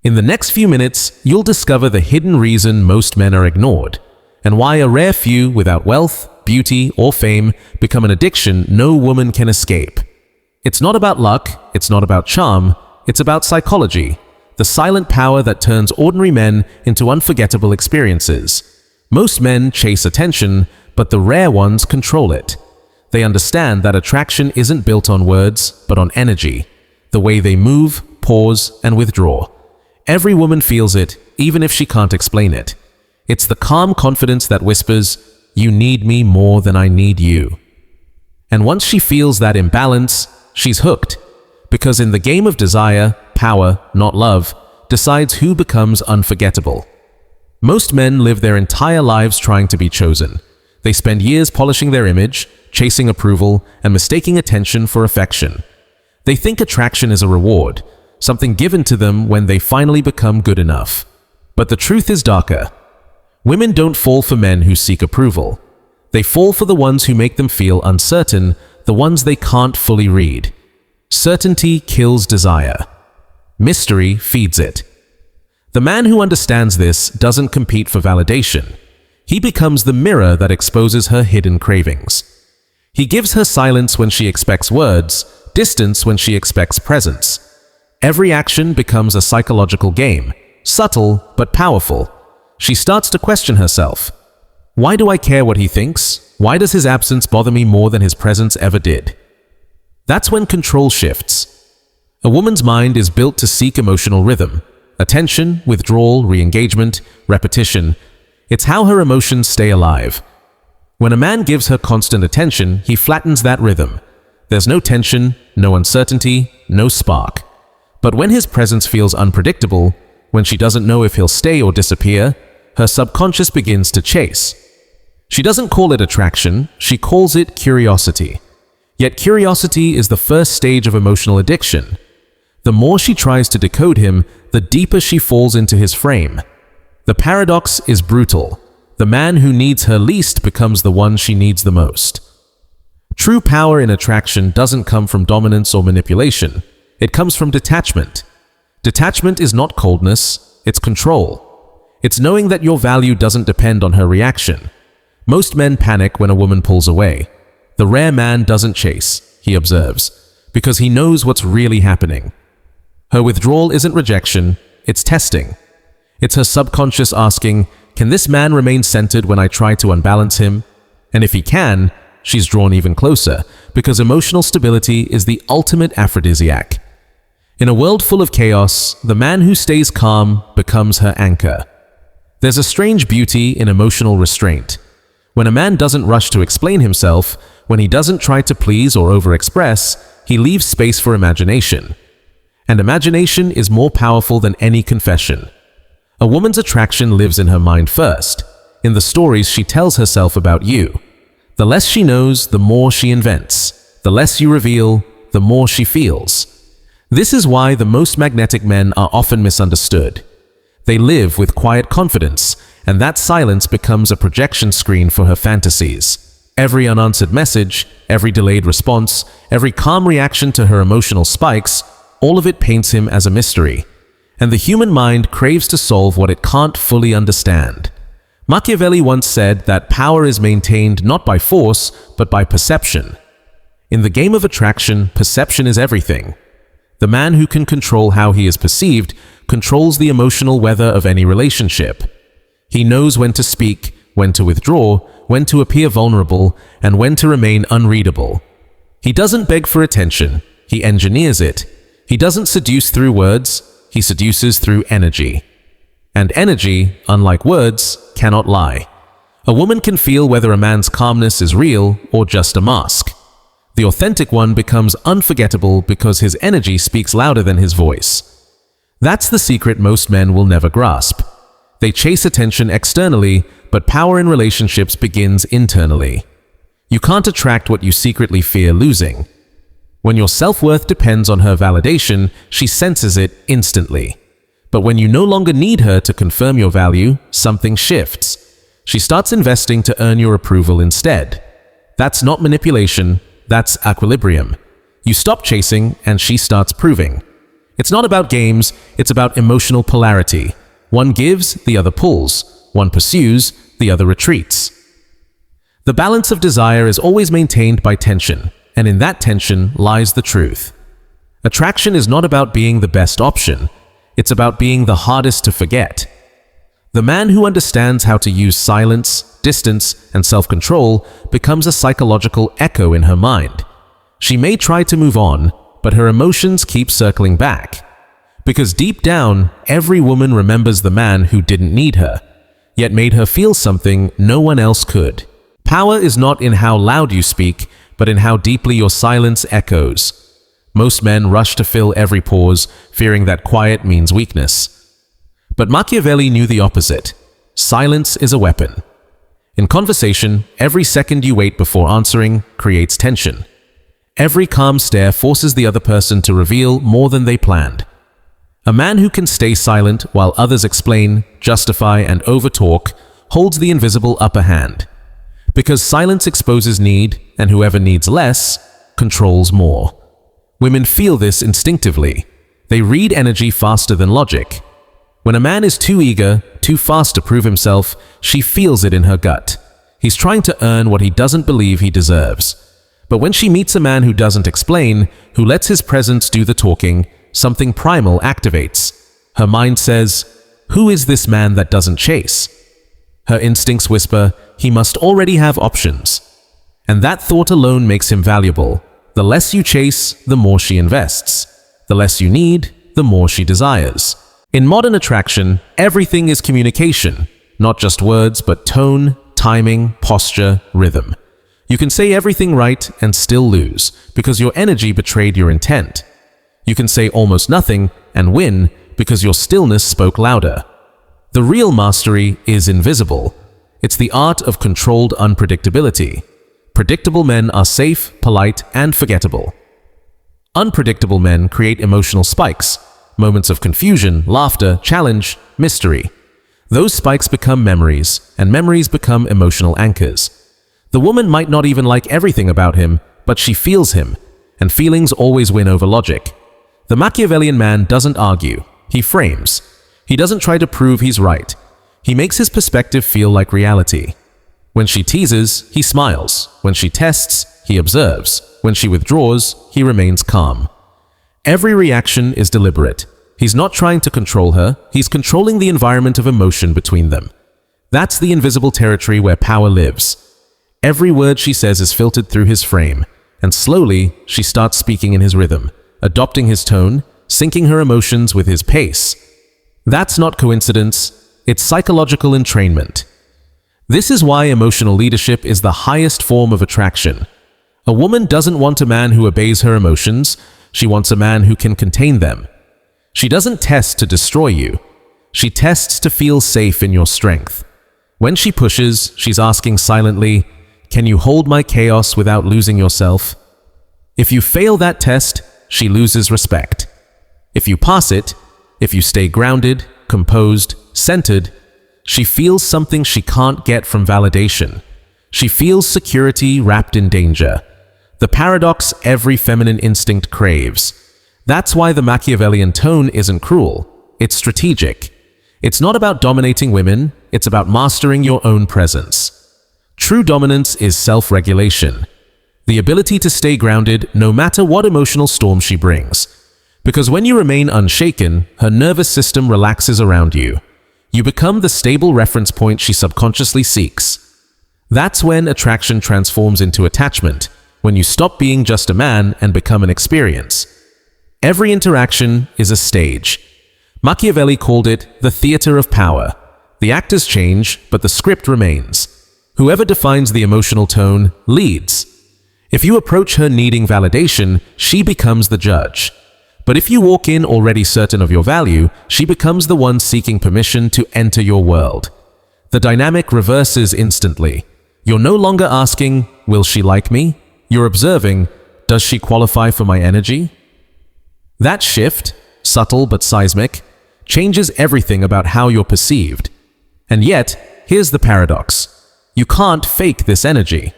In the next few minutes, you'll discover the hidden reason most men are ignored, and why a rare few without wealth, beauty, or fame become an addiction no woman can escape. It's not about luck, it's not about charm, it's about psychology, the silent power that turns ordinary men into unforgettable experiences. Most men chase attention, but the rare ones control it. They understand that attraction isn't built on words, but on energy, the way they move, pause, and withdraw. Every woman feels it, even if she can't explain it. It's the calm confidence that whispers, "You need me more than I need you." And once she feels that imbalance, she's hooked. Because in the game of desire, power, not love, decides who becomes unforgettable. Most men live their entire lives trying to be chosen. They spend years polishing their image, chasing approval, and mistaking attention for affection. They think attraction is a reward, something given to them when they finally become good enough. But the truth is darker. Women don't fall for men who seek approval. They fall for the ones who make them feel uncertain, the ones they can't fully read. Certainty kills desire. Mystery feeds it. The man who understands this doesn't compete for validation. He becomes the mirror that exposes her hidden cravings. He gives her silence when she expects words, distance when she expects presence. Every action becomes a psychological game, subtle but powerful. She starts to question herself. Why do I care what he thinks? Why does his absence bother me more than his presence ever did? That's when control shifts. A woman's mind is built to seek emotional rhythm. Attention, withdrawal, re-engagement, repetition. It's how her emotions stay alive. When a man gives her constant attention, he flattens that rhythm. There's no tension, no uncertainty, no spark. But when his presence feels unpredictable, when she doesn't know if he'll stay or disappear, her subconscious begins to chase. She doesn't call it attraction, she calls it curiosity. Yet curiosity is the first stage of emotional addiction. The more she tries to decode him, the deeper she falls into his frame. The paradox is brutal. The man who needs her least becomes the one she needs the most. True power in attraction doesn't come from dominance or manipulation. It comes from detachment. Detachment is not coldness, it's control. It's knowing that your value doesn't depend on her reaction. Most men panic when a woman pulls away. The rare man doesn't chase, he observes, because he knows what's really happening. Her withdrawal isn't rejection, it's testing. It's her subconscious asking, can this man remain centered when I try to unbalance him? And if he can, she's drawn even closer, because emotional stability is the ultimate aphrodisiac. In a world full of chaos, the man who stays calm becomes her anchor. There's a strange beauty in emotional restraint. When a man doesn't rush to explain himself, when he doesn't try to please or overexpress, he leaves space for imagination. And imagination is more powerful than any confession. A woman's attraction lives in her mind first, in the stories she tells herself about you. The less she knows, the more she invents. The less you reveal, the more she feels. This is why the most magnetic men are often misunderstood. They live with quiet confidence, and that silence becomes a projection screen for her fantasies. Every unanswered message, every delayed response, every calm reaction to her emotional spikes, all of it paints him as a mystery. And the human mind craves to solve what it can't fully understand. Machiavelli once said that power is maintained not by force, but by perception. In the game of attraction, perception is everything. The man who can control how he is perceived controls the emotional weather of any relationship. He knows when to speak, when to withdraw, when to appear vulnerable, and when to remain unreadable. He doesn't beg for attention, he engineers it. He doesn't seduce through words, he seduces through energy. And energy, unlike words, cannot lie. A woman can feel whether a man's calmness is real or just a mask. The authentic one becomes unforgettable because his energy speaks louder than his voice. That's the secret most men will never grasp. They chase attention externally, but power in relationships begins internally. You can't attract what you secretly fear losing. When your self-worth depends on her validation, she senses it instantly. But when you no longer need her to confirm your value, something shifts. She starts investing to earn your approval instead. That's not manipulation, that's equilibrium. You stop chasing and she starts proving. It's not about games, it's about emotional polarity. One gives, the other pulls. One pursues, the other retreats. The balance of desire is always maintained by tension, and in that tension lies the truth. Attraction is not about being the best option, it's about being the hardest to forget. The man who understands how to use silence, distance, and self-control becomes a psychological echo in her mind. She may try to move on, but her emotions keep circling back. Because deep down, every woman remembers the man who didn't need her, yet made her feel something no one else could. Power is not in how loud you speak, but in how deeply your silence echoes. Most men rush to fill every pause, fearing that quiet means weakness. But Machiavelli knew the opposite. Silence is a weapon. In conversation, every second you wait before answering creates tension. Every calm stare forces the other person to reveal more than they planned. A man who can stay silent while others explain, justify, and overtalk holds the invisible upper hand. Because silence exposes need, and whoever needs less controls more. Women feel this instinctively. They read energy faster than logic. When a man is too eager, too fast to prove himself, she feels it in her gut. He's trying to earn what he doesn't believe he deserves. But when she meets a man who doesn't explain, who lets his presence do the talking, something primal activates. Her mind says, "Who is this man that doesn't chase?" Her instincts whisper, "He must already have options." And that thought alone makes him valuable. The less you chase, the more she invests. The less you need, the more she desires. In modern attraction, everything is communication, not just words, but tone, timing, posture, rhythm. You can say everything right and still lose, because your energy betrayed your intent. You can say almost nothing and win, because your stillness spoke louder. The real mastery is invisible. It's the art of controlled unpredictability. Predictable men are safe, polite, and forgettable. Unpredictable men create emotional spikes, moments of confusion, laughter, challenge, mystery. Those spikes become memories, and memories become emotional anchors. The woman might not even like everything about him, but she feels him, and feelings always win over logic. The Machiavellian man doesn't argue, he frames. He doesn't try to prove he's right. He makes his perspective feel like reality. When she teases, he smiles. When she tests, he observes. When she withdraws, he remains calm. Every reaction is deliberate. He's not trying to control her, he's controlling the environment of emotion between them. That's the invisible territory where power lives. Every word she says is filtered through his frame, and slowly she starts speaking in his rhythm, adopting his tone, syncing her emotions with his pace. That's not coincidence, it's psychological entrainment. This is why emotional leadership is the highest form of attraction. A woman doesn't want a man who obeys her emotions, she wants a man who can contain them. She doesn't test to destroy you, she tests to feel safe in your strength. When she pushes, she's asking silently, "Can you hold my chaos without losing yourself?" If you fail that test, she loses respect. If you pass it, if you stay grounded, composed, centered, she feels something she can't get from validation. She feels security wrapped in danger. The paradox every feminine instinct craves. That's why the Machiavellian tone isn't cruel, it's strategic. It's not about dominating women, it's about mastering your own presence. True dominance is self-regulation. The ability to stay grounded no matter what emotional storm she brings. Because when you remain unshaken, her nervous system relaxes around you. You become the stable reference point she subconsciously seeks. That's when attraction transforms into attachment, when you stop being just a man and become an experience. Every interaction is a stage. Machiavelli called it the theater of power. The actors change, but the script remains. Whoever defines the emotional tone leads. If you approach her needing validation, she becomes the judge. But if you walk in already certain of your value, she becomes the one seeking permission to enter your world. The dynamic reverses instantly. You're no longer asking, "Will she like me?" You're observing, "Does she qualify for my energy?" That shift, subtle but seismic, changes everything about how you're perceived. And yet, here's the paradox. You can't fake this energy.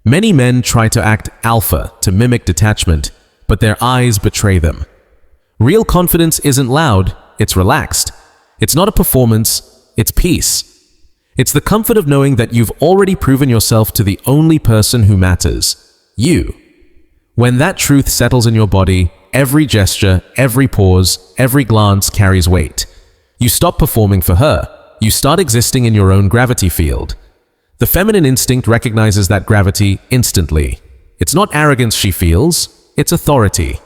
Many men try to act alpha to mimic detachment, but their eyes betray them. Real confidence isn't loud, it's relaxed. It's not a performance, it's peace. It's the comfort of knowing that you've already proven yourself to the only person who matters, you. When that truth settles in your body, every gesture, every pause, every glance carries weight. You stop performing for her. You start existing in your own gravity field. The feminine instinct recognizes that gravity instantly. It's not arrogance she feels, it's authority.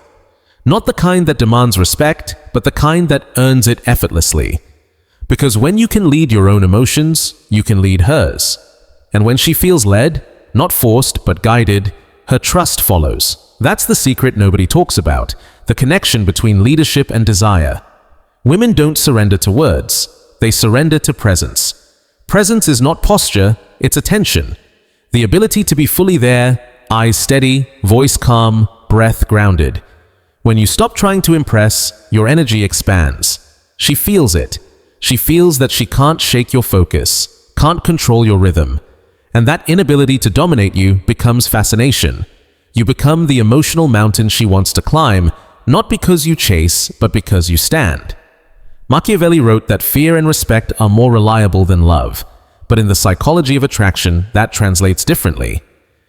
Not the kind that demands respect, but the kind that earns it effortlessly. Because when you can lead your own emotions, you can lead hers. And when she feels led, not forced but guided, her trust follows. That's the secret nobody talks about, the connection between leadership and desire. Women don't surrender to words, they surrender to presence. Presence is not posture, it's attention. The ability to be fully there, eyes steady, voice calm, breath grounded. When you stop trying to impress, your energy expands. She feels it. She feels that she can't shake your focus, can't control your rhythm. And that inability to dominate you becomes fascination. You become the emotional mountain she wants to climb, not because you chase, but because you stand. Machiavelli wrote that fear and respect are more reliable than love. But in the psychology of attraction, that translates differently.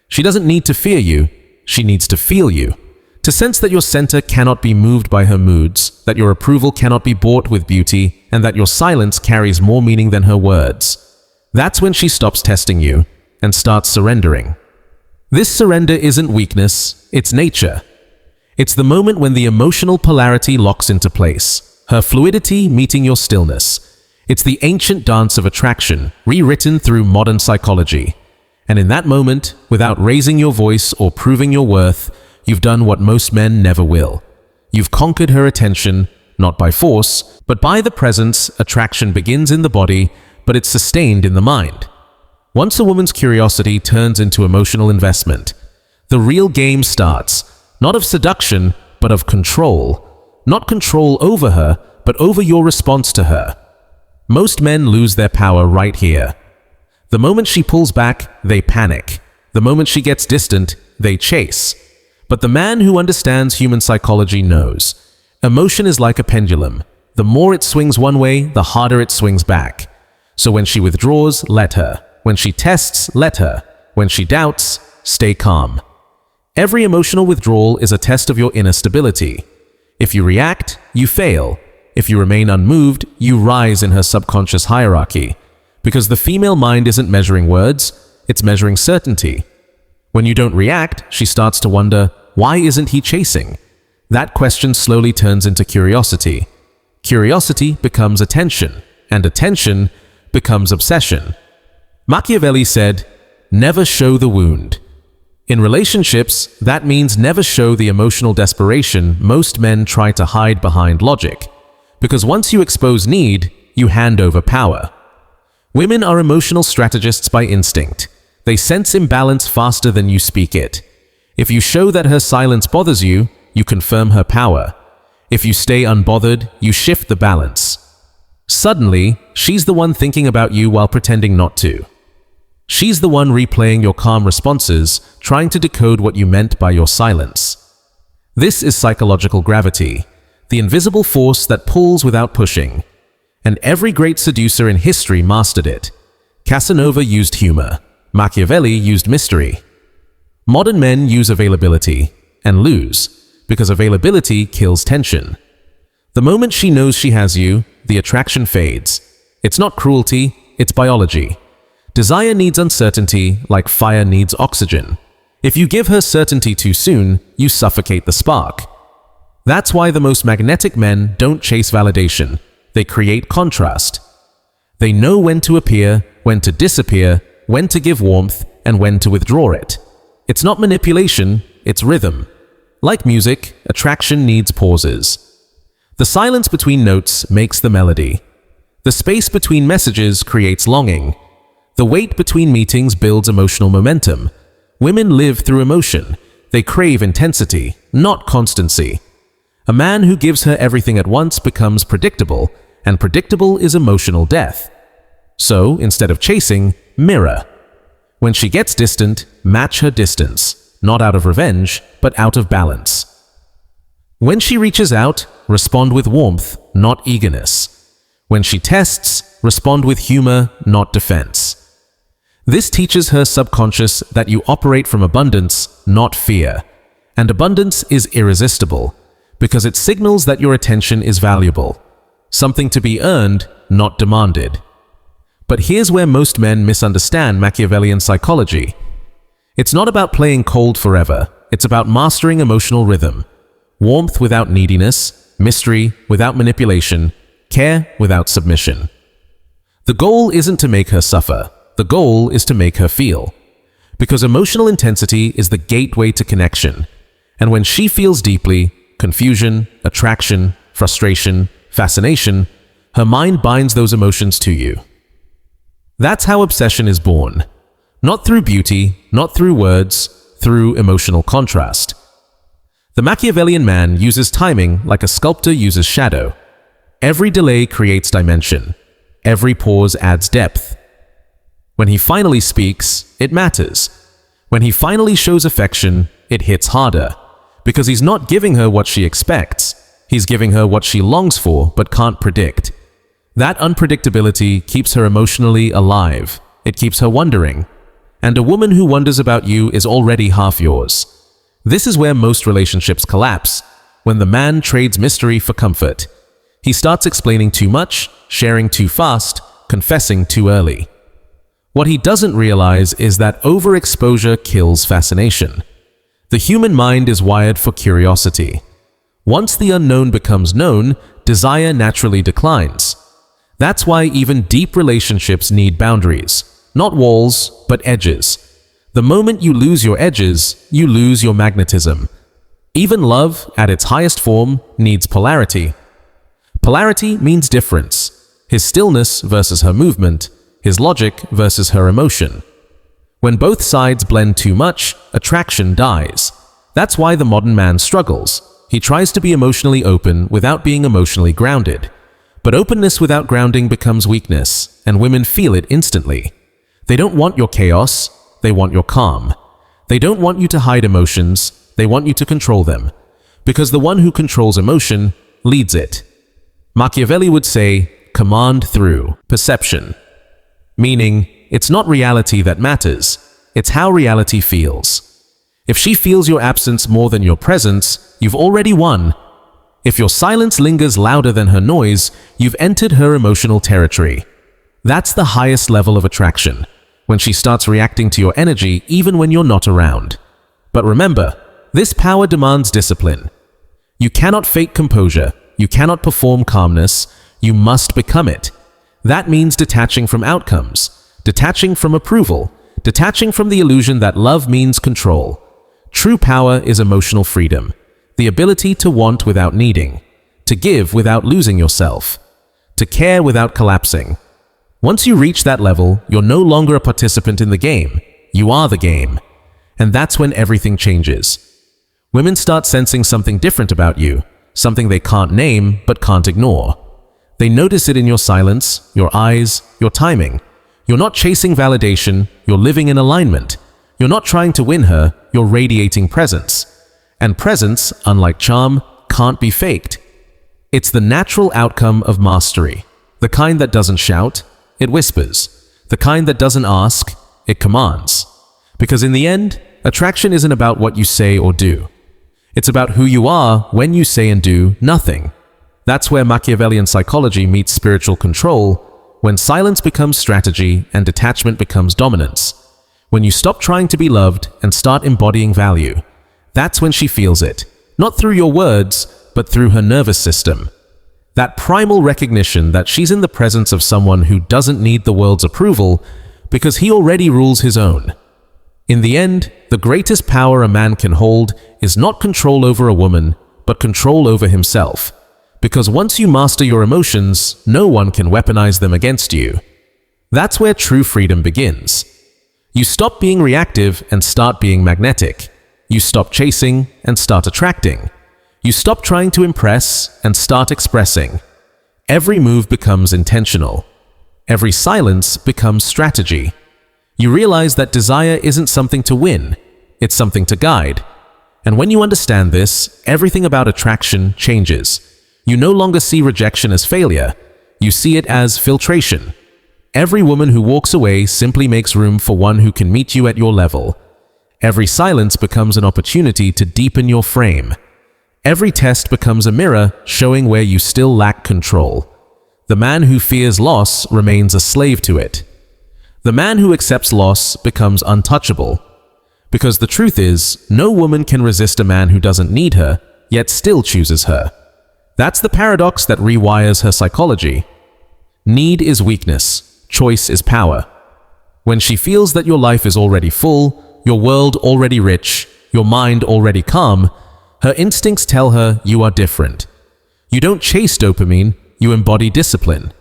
She doesn't need to fear you, she needs to feel you. To sense that your center cannot be moved by her moods, that your approval cannot be bought with beauty, and that your silence carries more meaning than her words. That's when she stops testing you and starts surrendering. This surrender isn't weakness, it's nature. It's the moment when the emotional polarity locks into place, her fluidity meeting your stillness. It's the ancient dance of attraction, rewritten through modern psychology. And in that moment, without raising your voice or proving your worth, you've done what most men never will. You've conquered her attention, not by force, but by the presence. Attraction begins in the body, but it's sustained in the mind. Once a woman's curiosity turns into emotional investment, the real game starts, not of seduction, but of control. Not control over her, but over your response to her. Most men lose their power right here. The moment she pulls back, they panic. The moment she gets distant, they chase. But the man who understands human psychology knows. Emotion is like a pendulum. The more it swings one way, the harder it swings back. So when she withdraws, let her. When she tests, let her. When she doubts, stay calm. Every emotional withdrawal is a test of your inner stability. If you react, you fail. If you remain unmoved, you rise in her subconscious hierarchy. Because the female mind isn't measuring words, it's measuring certainty. When you don't react, she starts to wonder, why isn't he chasing? That question slowly turns into curiosity. Curiosity becomes attention, and attention becomes obsession. Machiavelli said, never show the wound. In relationships, that means never show the emotional desperation most men try to hide behind logic. Because once you expose need, you hand over power. Women are emotional strategists by instinct. They sense imbalance faster than you speak it. If you show that her silence bothers you, you confirm her power. If you stay unbothered, you shift the balance. Suddenly, she's the one thinking about you while pretending not to. She's the one replaying your calm responses, trying to decode what you meant by your silence. This is psychological gravity, the invisible force that pulls without pushing. And every great seducer in history mastered it. Casanova used humor. Machiavelli used mystery. Modern men use availability and lose, because availability kills tension. The moment she knows she has you, the attraction fades. It's not cruelty, it's biology. Desire needs uncertainty like fire needs oxygen. If you give her certainty too soon, you suffocate the spark. That's why the most magnetic men don't chase validation. They create contrast. They know when to appear, when to disappear, when to give warmth, and when to withdraw it. It's not manipulation, it's rhythm. Like music, attraction needs pauses. The silence between notes makes the melody. The space between messages creates longing. The wait between meetings builds emotional momentum. Women live through emotion. They crave intensity, not constancy. A man who gives her everything at once becomes predictable, and predictable is emotional death. So, instead of chasing, mirror. When she gets distant, match her distance, not out of revenge, but out of balance. When she reaches out, respond with warmth, not eagerness. When she tests, respond with humor, not defense. This teaches her subconscious that you operate from abundance, not fear. And abundance is irresistible, because it signals that your attention is valuable. Something to be earned, not demanded. But here's where most men misunderstand Machiavellian psychology. It's not about playing cold forever. It's about mastering emotional rhythm. Warmth without neediness, mystery without manipulation, care without submission. The goal isn't to make her suffer. The goal is to make her feel. Because emotional intensity is the gateway to connection. And when she feels deeply, confusion, attraction, frustration, fascination, her mind binds those emotions to you. That's how obsession is born. Not through beauty, not through words, through emotional contrast. The Machiavellian man uses timing like a sculptor uses shadow. Every delay creates dimension. Every pause adds depth. When he finally speaks, it matters. When he finally shows affection, it hits harder. Because he's not giving her what she expects. He's giving her what she longs for but can't predict. That unpredictability keeps her emotionally alive. It keeps her wondering. And a woman who wonders about you is already half yours. This is where most relationships collapse, when the man trades mystery for comfort. He starts explaining too much, sharing too fast, confessing too early. What he doesn't realize is that overexposure kills fascination. The human mind is wired for curiosity. Once the unknown becomes known, desire naturally declines. That's why even deep relationships need boundaries. Not walls, but edges. The moment you lose your edges, you lose your magnetism. Even love, at its highest form, needs polarity. Polarity means difference. His stillness versus her movement, his logic versus her emotion. When both sides blend too much, attraction dies. That's why the modern man struggles. He tries to be emotionally open without being emotionally grounded. But openness without grounding becomes weakness, and women feel it instantly. They don't want your chaos, they want your calm. They don't want you to hide emotions, they want you to control them. Because the one who controls emotion leads it. Machiavelli would say, command through perception. Meaning, it's not reality that matters, it's how reality feels. If she feels your absence more than your presence, you've already won. If your silence lingers louder than her noise, you've entered her emotional territory. That's the highest level of attraction, when she starts reacting to your energy even when you're not around. But remember, this power demands discipline. You cannot fake composure, you cannot perform calmness, you must become it. That means detaching from outcomes, detaching from approval, detaching from the illusion that love means control. True power is emotional freedom, the ability to want without needing, to give without losing yourself, to care without collapsing. Once you reach that level, you're no longer a participant in the game, you are the game. And that's when everything changes. Women start sensing something different about you, something they can't name but can't ignore. They notice it in your silence, your eyes, your timing. You're not chasing validation, you're living in alignment. You're not trying to win her, you're radiating presence. And presence, unlike charm, can't be faked. It's the natural outcome of mastery. The kind that doesn't shout, it whispers. The kind that doesn't ask, it commands. Because in the end, attraction isn't about what you say or do. It's about who you are when you say and do nothing. That's where Machiavellian psychology meets spiritual control, when silence becomes strategy and detachment becomes dominance. When you stop trying to be loved and start embodying value. That's when she feels it, not through your words, but through her nervous system. That primal recognition that she's in the presence of someone who doesn't need the world's approval because he already rules his own. In the end, the greatest power a man can hold is not control over a woman, but control over himself. Because once you master your emotions, no one can weaponize them against you. That's where true freedom begins. You stop being reactive and start being magnetic. You stop chasing and start attracting. You stop trying to impress and start expressing. Every move becomes intentional. Every silence becomes strategy. You realize that desire isn't something to win, it's something to guide. And when you understand this, everything about attraction changes. You no longer see rejection as failure. You see it as filtration. Every woman who walks away simply makes room for one who can meet you at your level. Every silence becomes an opportunity to deepen your frame. Every test becomes a mirror showing where you still lack control. The man who fears loss remains a slave to it. The man who accepts loss becomes untouchable. Because the truth is, no woman can resist a man who doesn't need her, yet still chooses her. That's the paradox that rewires her psychology. Need is weakness, choice is power. When she feels that your life is already full, your world already rich, your mind already calm, her instincts tell her you are different. You don't chase dopamine, you embody discipline.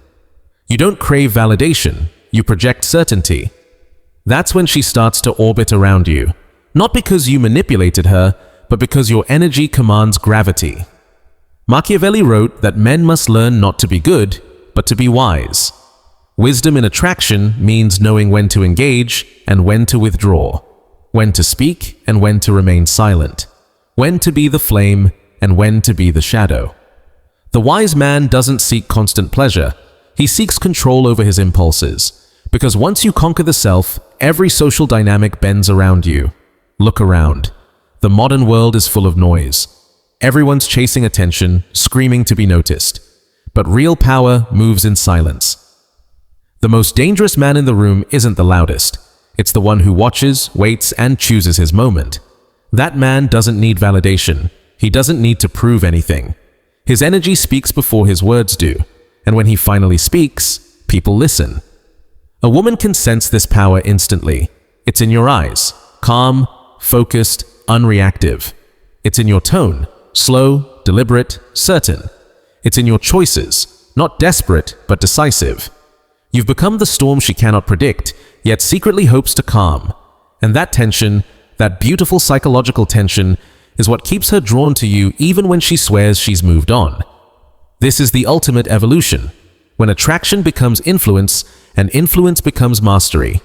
You don't crave validation, you project certainty. That's when she starts to orbit around you, not because you manipulated her, but because your energy commands gravity. Machiavelli wrote that men must learn not to be good, but to be wise. Wisdom in attraction means knowing when to engage and when to withdraw, when to speak and when to remain silent, when to be the flame and when to be the shadow. The wise man doesn't seek constant pleasure, he seeks control over his impulses. Because once you conquer the self, every social dynamic bends around you. Look around. The modern world is full of noise. Everyone's chasing attention, screaming to be noticed. But real power moves in silence. The most dangerous man in the room isn't the loudest. It's the one who watches, waits, and chooses his moment. That man doesn't need validation. He doesn't need to prove anything. His energy speaks before his words do. And when he finally speaks, people listen. A woman can sense this power instantly. It's in your eyes, calm, focused, unreactive. It's in your tone, slow, deliberate, certain. It's in your choices, not desperate, but decisive. You've become the storm she cannot predict, yet secretly hopes to calm. And that tension, that beautiful psychological tension, is what keeps her drawn to you even when she swears she's moved on. This is the ultimate evolution, when attraction becomes influence and influence becomes mastery.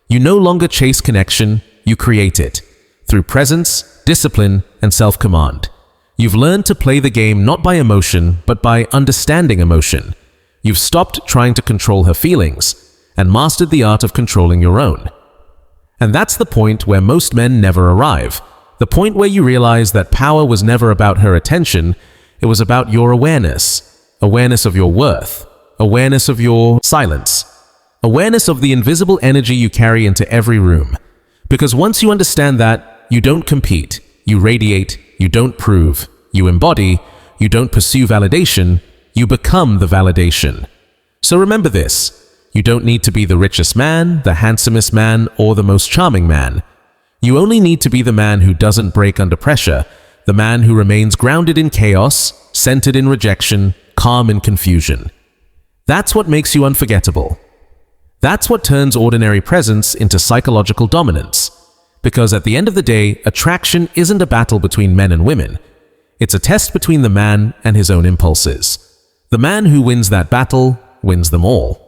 You no longer chase connection, you create it, through presence, discipline, and self-command. You've learned to play the game not by emotion, but by understanding emotion. You've stopped trying to control her feelings, and mastered the art of controlling your own. And that's the point where most men never arrive, the point where you realize that power was never about her attention, it was about your awareness, awareness of your worth, awareness of your silence, awareness of the invisible energy you carry into every room. Because once you understand that, you don't compete, you radiate, you don't prove, you embody, you don't pursue validation, you become the validation. So remember this, you don't need to be the richest man, the handsomest man, or the most charming man. You only need to be the man who doesn't break under pressure, the man who remains grounded in chaos, centered in rejection, calm in confusion. That's what makes you unforgettable. That's what turns ordinary presence into psychological dominance. Because at the end of the day, attraction isn't a battle between men and women. It's a test between the man and his own impulses. The man who wins that battle wins them all.